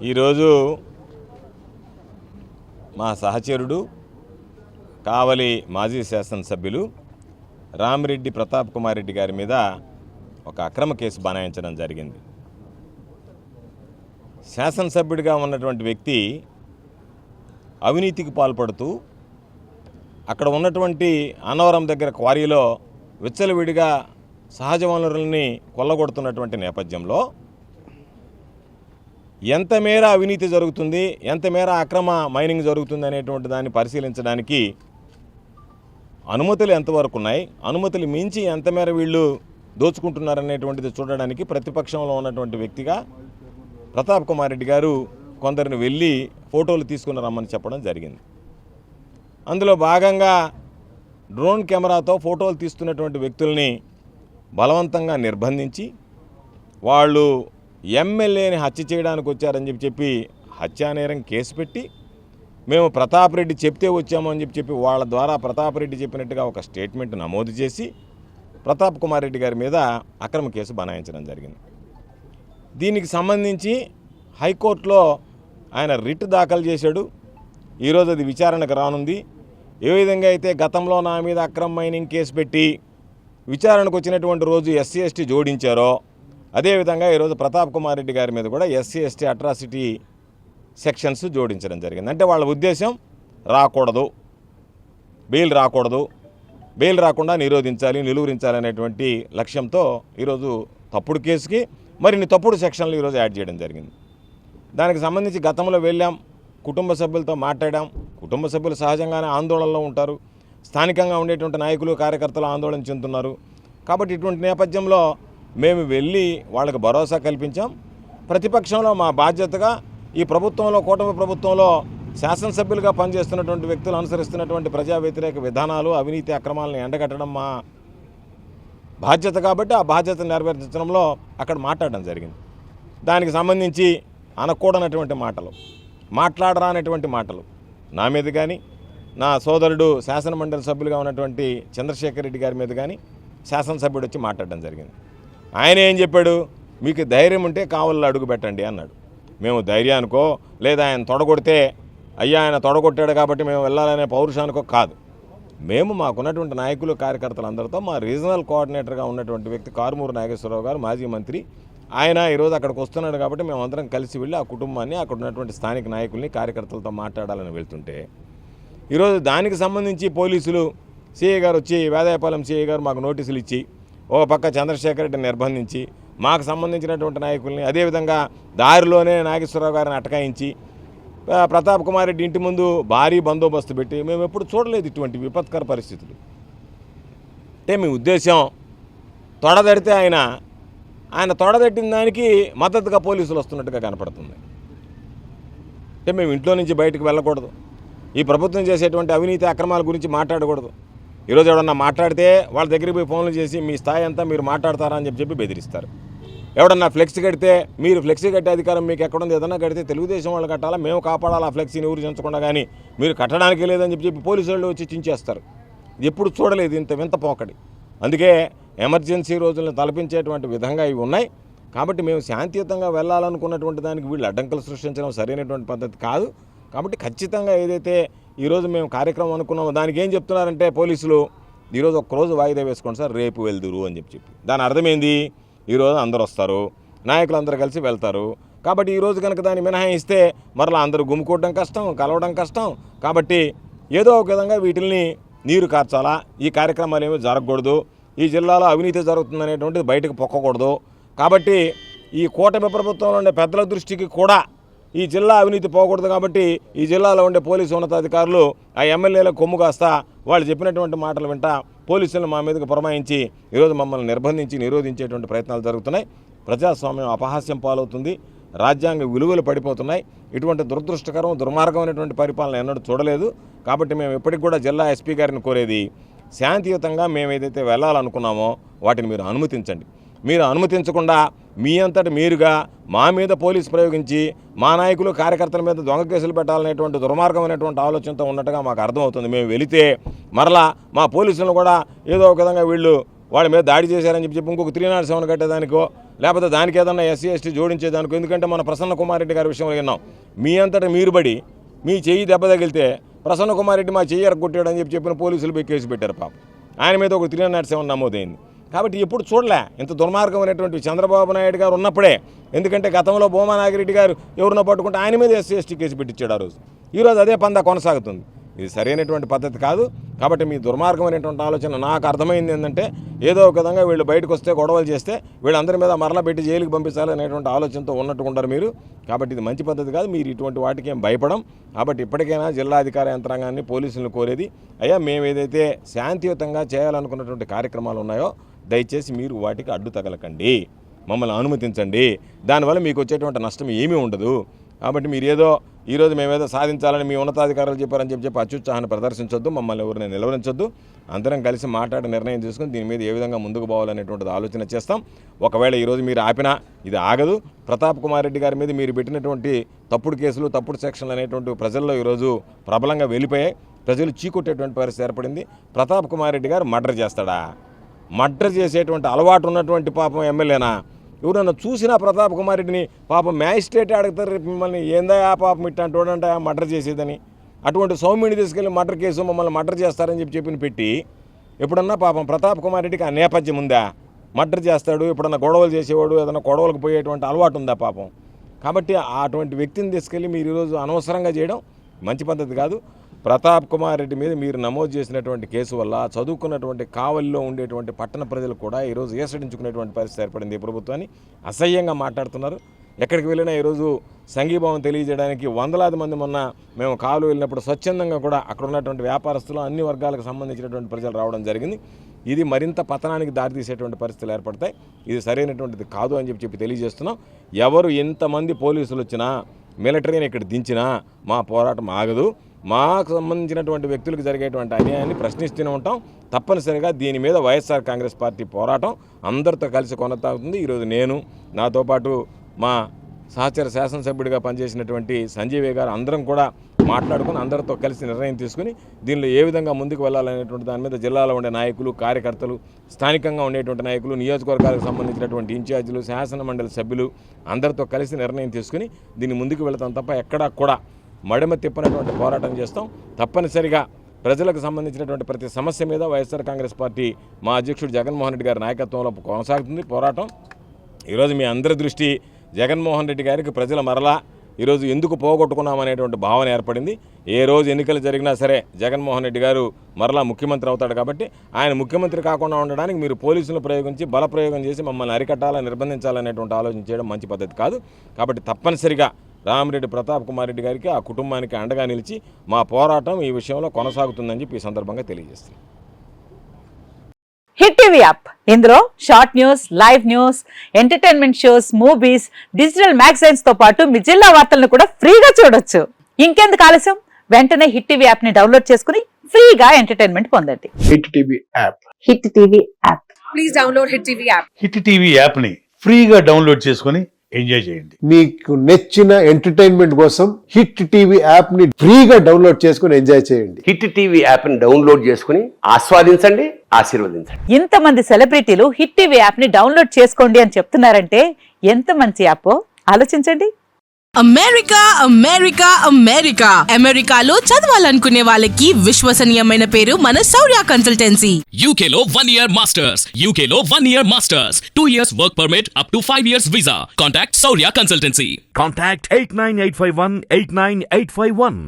ఈరోజు మా సహచరుడు కావలి మాజీ శాసనసభ్యులు రామిరెడ్డి ప్రతాప్ కుమార్ రెడ్డి గారి మీద ఒక అక్రమ కేసు బనాయించడం జరిగింది. శాసనసభ్యుడిగా ఉన్నటువంటి వ్యక్తి అవినీతికి పాల్పడుతూ అక్కడ ఉన్నటువంటి అన్నవరం దగ్గర క్వారీలో విచ్చలవిడిగా సహజ వనరుల్ని కొల్లగొడుతున్నటువంటి నేపథ్యంలో ఎంత మేర అవినీతి జరుగుతుంది, ఎంత మేర అక్రమ మైనింగ్ జరుగుతుంది అనేటువంటి దాన్ని పరిశీలించడానికి అనుమతులు ఎంతవరకు ఉన్నాయి, అనుమతులు మించి ఎంత మేర వీళ్ళు దోచుకుంటున్నారనేటువంటిది చూడడానికి ప్రతిపక్షంలో ఉన్నటువంటి వ్యక్తిగా ప్రతాప్ కుమార్ రెడ్డి గారు కొందరిని వెళ్ళి ఫోటోలు తీసుకుని రమ్మని చెప్పడం జరిగింది. అందులో భాగంగా డ్రోన్ కెమెరాతో ఫోటోలు తీస్తున్నటువంటి వ్యక్తుల్ని బలవంతంగా నిర్బంధించి వాళ్ళు ఎమ్మెల్యేని హత్య చేయడానికి వచ్చారని చెప్పి హత్యానేరం కేసు పెట్టి మేము ప్రతాప్ రెడ్డి చెప్తే వచ్చామని చెప్పి వాళ్ళ ద్వారా ప్రతాప్ రెడ్డి చెప్పినట్టుగా ఒక స్టేట్మెంట్ నమోదు చేసి ప్రతాప్ కుమార్ రెడ్డి గారి మీద అక్రమ కేసు బనాయించడం జరిగింది. దీనికి సంబంధించి హైకోర్టులో ఆయన రిట్ దాఖలు చేశాడు. ఈరోజు అది విచారణకు రానుంది. ఏ విధంగా అయితే గతంలో నా మీద అక్రమ మైనింగ్ కేసు పెట్టి విచారణకు వచ్చినటువంటి రోజు ఎస్సీ ఎస్టీ జోడించారో అదేవిధంగా ఈరోజు ప్రతాప్ కుమార్ రెడ్డి గారి మీద కూడా ఎస్సీ ఎస్టీ అట్రాసిటీ సెక్షన్స్ జోడించడం జరిగింది. అంటే వాళ్ళ ఉద్దేశం రాకూడదు, బెయిల్ రాకూడదు, బెయిల్ రాకుండా నిలువరించాలి అనేటువంటి లక్ష్యంతో ఈరోజు తప్పుడు కేసుకి మరిన్ని తప్పుడు సెక్షన్లు ఈరోజు యాడ్ చేయడం జరిగింది. దానికి సంబంధించి గతంలో వెళ్ళాం, కుటుంబ సభ్యులతో మాట్లాడాం. కుటుంబ సభ్యులు సహజంగానే ఆందోళనలో ఉంటారు, స్థానికంగా ఉండేటువంటి నాయకులు కార్యకర్తలు ఆందోళన చెందుతున్నారు. కాబట్టి ఇటువంటి నేపథ్యంలో మేము వెళ్ళి వాళ్ళకి భరోసా కల్పించాం. ప్రతిపక్షంలో మా బాధ్యతగా ఈ ప్రభుత్వంలో, కూటమి ప్రభుత్వంలో శాసనసభ్యులుగా పనిచేస్తున్నటువంటి వ్యక్తులు అనుసరిస్తున్నటువంటి ప్రజా వ్యతిరేక విధానాలు, అవినీతి అక్రమాలను ఎండగట్టడం మా బాధ్యత. కాబట్టి ఆ బాధ్యత నెరవేర్చడంలో అక్కడ మాట్లాడడం జరిగింది. దానికి సంబంధించి అనకూడనటువంటి మాటలు, మాట్లాడరానటువంటి మాటలు నా మీద కానీ, నా సోదరుడు శాసనమండలి సభ్యులుగా ఉన్నటువంటి చంద్రశేఖర్ రెడ్డి గారి మీద కానీ శాసనసభ్యుడు వచ్చి మాట్లాడడం జరిగింది. ఆయన ఏం చెప్పాడు, మీకు ధైర్యం ఉంటే కావల్లో అడుగు పెట్టండి అన్నాడు. మేము ధైర్యానికో లేదా ఆయన తొడగొడితే అయ్యా ఆయన తొడగొట్టాడు కాబట్టి మేము వెళ్ళాలనే పౌరుషానికో కాదు. మేము మాకున్నటువంటి నాయకులు కార్యకర్తలందరితో మా రీజనల్ కోఆర్డినేటర్గా ఉన్నటువంటి వ్యక్తి కారుమూరు నాగేశ్వరరావు గారు, మాజీ మంత్రి, ఆయన ఈరోజు అక్కడికి వస్తున్నాడు కాబట్టి మేము అందరం కలిసి వెళ్ళి ఆ కుటుంబాన్ని, అక్కడ ఉన్నటువంటి స్థానిక నాయకుల్ని, కార్యకర్తలతో మాట్లాడాలని వెళ్తుంటే ఈరోజు దానికి సంబంధించి పోలీసులు సిఐ గారు వచ్చి, వేదాయపాలెం సిఐ గారు మాకు నోటీసులు ఇచ్చి ఓ పక్క చంద్రశేఖర్ రెడ్డిని నిర్బంధించి మాకు సంబంధించినటువంటి నాయకుల్ని, అదేవిధంగా దారిలోనే నాగేశ్వరరావు గారిని అటకాయించి ప్రతాప్ కుమార్ రెడ్డి ఇంటి ముందు భారీ బందోబస్తు పెట్టి మేము ఎప్పుడు చూడలేదు ఇటువంటి విపత్కర పరిస్థితులు. అంటే మీ ఉద్దేశం తొడదడితే ఆయన తొడదట్టిన దానికి మద్దతుగా పోలీసులు వస్తున్నట్టుగా కనపడుతుంది. అంటే మేము ఇంట్లో నుంచి బయటకు వెళ్ళకూడదు, ఈ ప్రభుత్వం చేసేటువంటి అవినీతి అక్రమాల గురించి మాట్లాడకూడదు. ఈరోజు ఎవడన్నా మాట్లాడితే వాళ్ళ దగ్గరికి పోయి ఫోన్లు చేసి మీ స్థాయి అంతా మీరు మాట్లాడతారా అని చెప్పి బెదిరిస్తారు. ఎవడన్నా ఫ్లెక్సీ కడితే మీరు ఫ్లెక్సీ కట్టే అధికారం మీకు ఎక్కడుంది, ఏదన్నా కడితే తెలుగుదేశం వాళ్ళు కట్టాలా, మేము కాపాడాలా, ఆ ఫ్లెక్సీని ఊరు చెంచకుండా, కానీ మీరు కట్టడానికి లేదని చెప్పి పోలీసు వాళ్ళు వచ్చి చించేస్తారు. ఎప్పుడు చూడలేదు ఇంత వింత పోకడి. అందుకే ఎమర్జెన్సీ రోజులను తలపించేటువంటి విధంగా ఇవి ఉన్నాయి. కాబట్టి మేము శాంతియుతంగా వెళ్ళాలనుకున్నటువంటి దానికి వీళ్ళు అడ్డంకులు సృష్టించడం సరైనటువంటి పద్ధతి కాదు. కాబట్టి ఖచ్చితంగా ఏదైతే ఈరోజు మేము కార్యక్రమం అనుకున్నామో దానికి ఏం చెప్తున్నారంటే పోలీసులు, ఈరోజు ఒక్కరోజు వాయిదా వేసుకోండి సార్, రేపు వెళ్దురు అని చెప్పి. దాని అర్థమైంది, ఈరోజు అందరు వస్తారు, నాయకులు అందరూ కలిసి వెళ్తారు. కాబట్టి ఈరోజు కనుక దాన్ని మినహాయిస్తే మరలా అందరూ గుమ్ముకోవడం కష్టం, కలవడం కష్టం. కాబట్టి ఏదో ఒక విధంగా వీటిల్ని నీరు కార్చాలా, ఈ కార్యక్రమాలు ఏమీ జరగకూడదు, ఈ జిల్లాలో అవినీతి జరుగుతుందనేటువంటిది బయటకు పొక్కకూడదు. కాబట్టి ఈ కూటమి ప్రభుత్వంలో ఉండే పెద్దల దృష్టికి కూడా ఈ జిల్లా అవినీతి పోకూడదు. కాబట్టి ఈ జిల్లాలో ఉండే పోలీసు ఉన్నతాధికారులు ఆ ఎమ్మెల్యేలకు కొమ్ము కాస్తా వాళ్ళు చెప్పినటువంటి మాటలు వింటా పోలీసులను మా మీదకి పురమాయించి ఈరోజు మమ్మల్ని నిర్బంధించి నిరోధించేటువంటి ప్రయత్నాలు జరుగుతున్నాయి. ప్రజాస్వామ్యం అపహాస్యం పాలవుతుంది, రాజ్యాంగ విలువలు పడిపోతున్నాయి. ఇటువంటి దురదృష్టకరం, దుర్మార్గమైనటువంటి పరిపాలన ఎన్నడూ చూడలేదు. కాబట్టి మేము ఎప్పటికి కూడా జిల్లా ఎస్పీ గారిని కోరేది, శాంతియుతంగా మేము ఏదైతే వెళ్ళాలనుకున్నామో వాటిని మీరు అనుమతించండి. మీరు అనుమతించకుండా మీ అంతటి మీరుగా మా మీద పోలీసు ప్రయోగించి మా నాయకులు కార్యకర్తల మీద దొంగ కేసులు పెట్టాలనేటువంటి దుర్మార్గమైనటువంటి ఆలోచనతో ఉన్నట్టుగా మాకు అర్థమవుతుంది. మేము వెళితే మరలా మా పోలీసులను కూడా ఏదో ఒక విధంగా వీళ్ళు వాళ్ళ మీద దాడి చేశారని చెప్పి ఇంకొక 307 కట్టేదానికో లేకపోతే దానికి ఏదన్నా ఎస్సీ ఎస్టీ జోడించేదానికో. ఎందుకంటే మన ప్రసన్న కుమార్ రెడ్డి గారి విషయంలో విన్నాం, మీ అంతటా మీరు బడి మీ చెయ్యి దెబ్బ తగిలితే ప్రసన్న కుమార్ రెడ్డి మా చెయ్యి ఎరగొట్టాడని చెప్పిన పోలీసులు కేసు పెట్టారు పాపం. ఆయన మీద ఒక 307 నమోదైంది. కాబట్టి ఎప్పుడు చూడలే ఇంత దుర్మార్గమైనటువంటి చంద్రబాబు నాయుడు గారు ఉన్నప్పుడే. ఎందుకంటే గతంలో భూమా నాగిరెడ్డి గారు ఎవరినో పట్టుకుంటే ఆయన మీద ఎస్సీ ఎస్టీ కేసు పెట్టించాడు ఆ రోజు. ఈరోజు అదే పందా కొనసాగుతుంది. ఇది సరైనటువంటి పద్ధతి కాదు. కాబట్టి మీ దుర్మార్గమైనటువంటి ఆలోచన నాకు అర్థమైంది ఏంటంటే, ఏదో ఒక విధంగా వీళ్ళు బయటకు వస్తే గొడవలు చేస్తే వీళ్ళందరి మీద మరలా పెట్టి జైలుకి పంపించాలనేటువంటి ఆలోచనతో ఉన్నట్టుకుంటారు మీరు. కాబట్టి ఇది మంచి పద్ధతి కాదు. మీరు ఇటువంటి వాటికి ఏం భయపడం. కాబట్టి ఇప్పటికైనా జిల్లా అధికార యంత్రాంగాన్ని పోలీసులను కోరేది, అయ్యా మేము ఏదైతే శాంతియుతంగా చేయాలనుకున్నటువంటి కార్యక్రమాలు ఉన్నాయో దయచేసి మీరు వాటికి అడ్డు తగలకండి, మమ్మల్ని అనుమతించండి. దానివల్ల మీకు వచ్చేటువంటి నష్టం ఏమీ ఉండదు. కాబట్టి మీరు ఏదో ఈరోజు మేమేదో సాధించాలని మీ ఉన్నతాధికారులు చెప్పారని చెప్పి అత్యుత్సాహాన్ని ప్రదర్శించొద్దు, మమ్మల్ని ఎవరిని నిలవరించొద్దు. అందరం కలిసి మాట్లాడి నిర్ణయం తీసుకుని దీని మీద ఏ విధంగా ముందుకు పోవాలనేటువంటిది ఆలోచన చేస్తాం. ఒకవేళ ఈరోజు మీరు ఆపినా ఇది ఆగదు. ప్రతాప్ కుమార్ రెడ్డి గారి మీద మీరు పెట్టినటువంటి తప్పుడు కేసులు, తప్పుడు సెక్షన్లు అనేటువంటి ప్రజల్లో ఈరోజు ప్రబలంగా వెళ్ళిపోయాయి. ప్రజలు చీకొట్టేటువంటి పరిస్థితి ఏర్పడింది. ప్రతాప్ కుమార్ రెడ్డి గారు మర్డర్ చేస్తాడా? మర్డర్ చేసేటువంటి అలవాటు ఉన్నటువంటి పాపం ఎమ్మెల్యేనా? ఎవరన్నా చూసినా ప్రతాప్ కుమార్ రెడ్డిని పాపం మ్యాజిస్ట్రేట్ అడుగుతారు మిమ్మల్ని, ఏందా ఆ పాపం ఇట్లాంటి వాడంటే మర్డర్ చేసేదని. అటువంటి సౌమ్యుడిని తీసుకెళ్ళి మర్డర్ కేసు మమ్మల్ని మర్డర్ చేస్తారని చెప్పి పెట్టి ఎప్పుడన్నా పాపం ప్రతాప్ కుమార్ రెడ్డికి ఆ నేపథ్యం ఉందా? మర్డర్ చేస్తాడు, ఎప్పుడన్నా గొడవలు చేసేవాడు, ఏదైనా గొడవలకు పోయేటువంటి అలవాటు ఉందా పాపం? కాబట్టి అటువంటి వ్యక్తిని తీసుకెళ్ళి మీరు ఈరోజు అనవసరంగా చేయడం మంచి పద్ధతి కాదు. ప్రతాప్ కుమార్ రెడ్డి మీద మీరు నమోదు చేసినటువంటి కేసు వల్ల చదువుకున్నటువంటి కావలిలో ఉండేటువంటి పట్టణ ప్రజలు కూడా ఈరోజు ఏసడించుకునేటువంటి పరిస్థితి ఏర్పడింది. ఈ ప్రభుత్వాన్ని అసహ్యంగా మాట్లాడుతున్నారు. ఎక్కడికి వెళ్ళినా ఈరోజు సంఘీభావం తెలియజేయడానికి వందలాది మంది మొన్న మేము కావలి వెళ్ళినప్పుడు స్వచ్ఛందంగా కూడా అక్కడ ఉన్నటువంటి వ్యాపారస్తులు, అన్ని వర్గాలకు సంబంధించినటువంటి ప్రజలు రావడం జరిగింది. ఇది మరింత పతనానికి దారితీసేటువంటి పరిస్థితులు ఏర్పడతాయి. ఇది సరైనటువంటిది కాదు అని చెప్పి తెలియజేస్తున్నాం. ఎవరు ఎంతమంది పోలీసులు వచ్చినా, మిలిటరీని ఇక్కడ దించినా మా పోరాటం ఆగదు. మాకు సంబంధించినటువంటి వ్యక్తులకు జరిగేటువంటి అన్యాయాన్ని ప్రశ్నిస్తూనే ఉంటాం. తప్పనిసరిగా దీని మీద వైఎస్ఆర్ కాంగ్రెస్ పార్టీ పోరాటం అందరితో కలిసి కొనసాగుతుంది. ఈరోజు నేను, నాతో పాటు మా సహచర శాసనసభ్యుడిగా పనిచేసినటువంటి సంజీవే గారు అందరం కూడా మాట్లాడుకుని అందరితో కలిసి నిర్ణయం తీసుకుని దీనిలో ఏ విధంగా ముందుకు వెళ్ళాలనేటువంటి దాని మీద జిల్లాలో ఉండే నాయకులు, కార్యకర్తలు, స్థానికంగా ఉండేటువంటి నాయకులు, నియోజకవర్గాలకు సంబంధించినటువంటి ఇన్ఛార్జీలు, శాసన మండలి సభ్యులు అందరితో కలిసి నిర్ణయం తీసుకుని దీన్ని ముందుకు వెళతాం తప్ప ఎక్కడా కూడా మడమ తిప్పనటువంటి పోరాటం చేస్తాం. తప్పనిసరిగా ప్రజలకు సంబంధించినటువంటి ప్రతి సమస్య మీద వైఎస్ఆర్ కాంగ్రెస్ పార్టీ మా అధ్యక్షుడు జగన్మోహన్ రెడ్డి గారి నాయకత్వంలో కొనసాగుతుంది పోరాటం. ఈరోజు మీ అందరి దృష్టి జగన్మోహన్ రెడ్డి గారికి ప్రజల మరలా ఈరోజు ఎందుకు పోగొట్టుకున్నామనేటువంటి భావన ఏర్పడింది. ఏ రోజు ఎన్నికలు జరిగినా సరే జగన్మోహన్ రెడ్డి గారు మరలా ముఖ్యమంత్రి అవుతాడు. కాబట్టి ఆయన ముఖ్యమంత్రి కాకుండా ఉండడానికి మీరు పోలీసులు ప్రయోగించి బలప్రయోగం చేసి మమ్మల్ని అరికట్టాలని, నిర్బంధించాలనేటువంటి ఆలోచన చేయడం మంచి పద్ధతి కాదు. కాబట్టి తప్పనిసరిగా రామిరెడ్డి ప్రతాప్ కుమార్ రెడ్డి గారికి, ఆ కుటుంబానికి అండగా నిలిచి మా పోరాటం ఈ విషయంలో కొనసాగుతుందని చెప్పి ఈ సందర్భంగా తెలియజేస్తున్నాం. హిట్ టీవీ యాప్, ఇందులో short news, live news, entertainment shows, movies, digital magazines తో పాటు మీ జిల్లా వార్తలను కూడా ఫ్రీగా చూడొచ్చు. ఇంకెందుకు ఆలస్యం, వెంటనే హిట్ టీవీ యాప్ ని డౌన్లోడ్ చేసుకుని ఫ్రీగా ఎంటర్టైన్మెంట్ పొందండి. Hit TV app. Hit TV app. Please download hit TV app. Hit TV app ని ఫ్రీగా డౌన్లోడ్ చేసుకుని ఎంజాయ్ చేయండి. మీకు నచ్చిన ఎంటర్టైన్మెంట్ కోసం హిట్ టీవీ యాప్ ని ఫ్రీగా డౌన్లోడ్ చేసుకుని ఎంజాయ్ చేయండి. హిట్ టీవీ యాప్ ని డౌన్లోడ్ చేసుకుని ఆస్వాదించండి, ఆశీర్వదించండి. ఇంతమంది సెలబ్రిటీలు హిట్ టీవీ యాప్ ని డౌన్లోడ్ చేసుకోండి అని చెప్తున్నారంటే ఎంత మంచి యాప్ ఆలోచించండి. అమెరికా అమెరికా అమెరికా అమెరికాలో చదవాలనుకునే వాళ్ళకి విశ్వసనీయమైన పేరు మన శౌర్య కన్సల్టెన్సీ. UK లో 1 year masters, UK లో 1 year masters, 2 years work permit up to 5 years visa. Contact Saurya Consultancy. Contact 89851 89851.